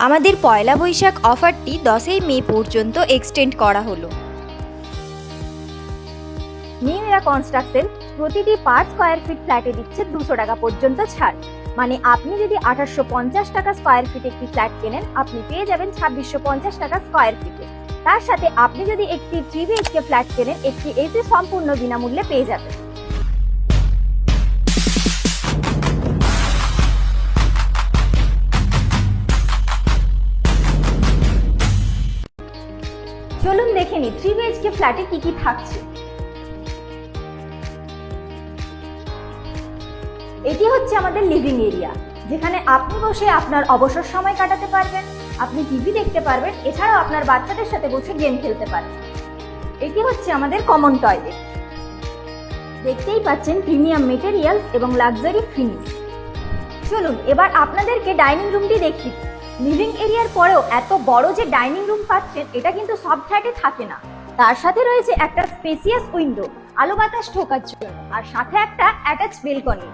আমাদের পয়লা বৈশাখ অফারটি 10ই মে পর্যন্ত এক্সটেন্ড করা হলো। নিউ এরা কনস্ট্রাকশন প্রতিটি 5 স্কয়ার ফিট ফ্ল্যাটে দিচ্ছে 200 টাকা পর্যন্ত ছাড়। মানে আপনি যদি 2850 টাকা স্কয়ার ফিট একটি ফ্ল্যাট কেনেন, আপনি পেয়ে যাবেন 2650 টাকা স্কয়ার ফিটে। তার সাথে আপনি যদি একটি 3 BHK ফ্ল্যাট কেনেন, একটি এসি সম্পূর্ণ বিনামূল্যে পেয়ে যাবেন। চলুন দেখে নিই 3 BHK ফ্ল্যাটে কি কি থাকছে। এটি হচ্ছে আমাদের লিভিং এরিয়া, যেখানে আপনি বসে আপনার অবসর সময় কাটাতে পারবেন, আপনি টিভি দেখতে পারবেন, এছাড়াও আপনার বাচ্চাদের সাথে বসে গেম খেলতে পারবেন। এটি হচ্ছে আমাদের কমন টয়লেট। দেখতেই পাচ্ছেন প্রিমিয়াম মেটেরিয়ালস এবং লাক্সারি ফিনিশ। চলুন এবার আপনাদেরকে ডাইনিং রুমটি দেখি। লিভিং এরিয়ার পরেও এত বড় যে ডাইনিং রুম পাচ্ছেন, এটা কিন্তু সব ফ্ল্যাটে থাকে না। তার সাথে রয়েছে একটা স্পেসিয়াস উইন্ডো আলো বাতাস ঢোকার জন্য, আর সাথে একটা অ্যাটাচ বেলকনি।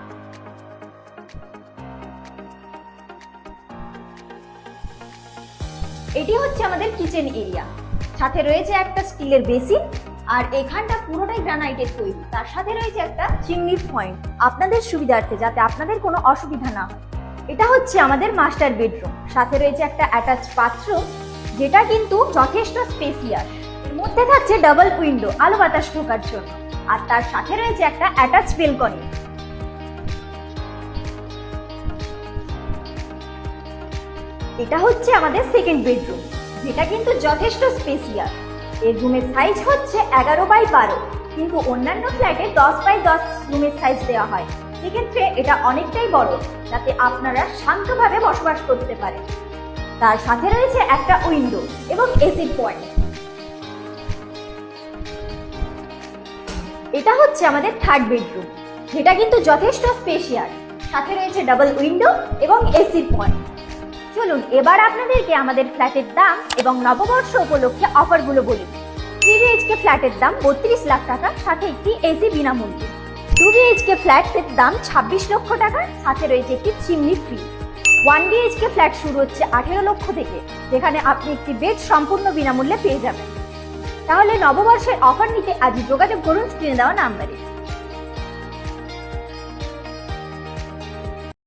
এটি হচ্ছে আমাদের কিচেন এরিয়া, সাথে রয়েছে একটা স্টিলের বেসিন, আর এখানটা পুরোটাই গ্রানাইটের তৈরি। তার সাথে রয়েছে একটা চিমনির পয়েন্ট আপনাদের সুবিধার্থে, যাতে আপনাদের কোনো অসুবিধা না হয়। এটা হচ্ছে আমাদের মাস্টার বেডরুম, সাথে রয়েছে একটা অ্যাটাচ বাথরুম, যেটা কিন্তু যথেষ্ট স্পেসিয়াস। এর মধ্যে থাকছে ডাবল উইন্ডো আলো বাতাস ঢোকার জন্য, আর তার সাথে রয়েছে একটা অ্যাটাচ বেলকনি। এটা হচ্ছে আমাদের সেকেন্ড বেডরুম, যেটা কিন্তু যথেষ্ট স্পেসিয়াস। এর রুমের সাইজ হচ্ছে 11x12, কিন্তু অন্যান্য ফ্ল্যাটে 10x10 রুমের সাইজ দেওয়া হয়। সেক্ষেত্রে এটা অনেকটাই বড়, যাতে আপনারা শান্তভাবে বসবাস করতে পারেন। তার সাথে রয়েছে একটা উইন্ডো এবং এসি পয়েন্ট। এটা হচ্ছে আমাদের থার্ড বেডরুম, যেটা কিন্তু যথেষ্ট স্পেশিয়াস, সাথে রয়েছে ডাবল উইন্ডো এবং এসি পয়েন্ট। চলুন এবার আপনাদেরকে আমাদের ফ্ল্যাটের দাম এবং নববর্ষ উপলক্ষে অফারগুলো বলি। 3 BHK ফ্ল্যাটের দাম 32 লাখ টাকা, সাথে একটি এসি বিনামূল্যে। 2 BHK ফ্ল্যাটের দাম 26 লক্ষ টাকা, সাথে রয়েছে একটি চিমনি ফ্রি। 1 BHK ফ্ল্যাট শুরু হচ্ছে 18 লক্ষ থেকে, যেখানে আপনি একটি বেড সম্পূর্ণ বিনামূল্যে পেয়ে যাবেন। তাহলে নববর্ষের অফার নিতে আজই যোগাযোগ করুন স্ক্রিনে দেওয়া নাম্বারে।